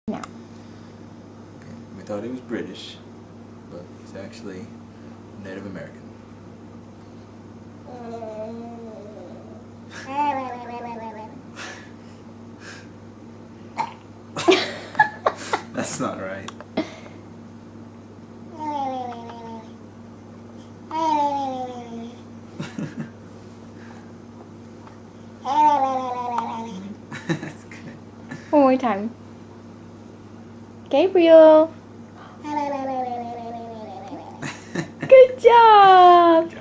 Now. Okay. We thought he was British, but he's actually Native American. That's not right. That's good. One more time. Gabriel. Good job.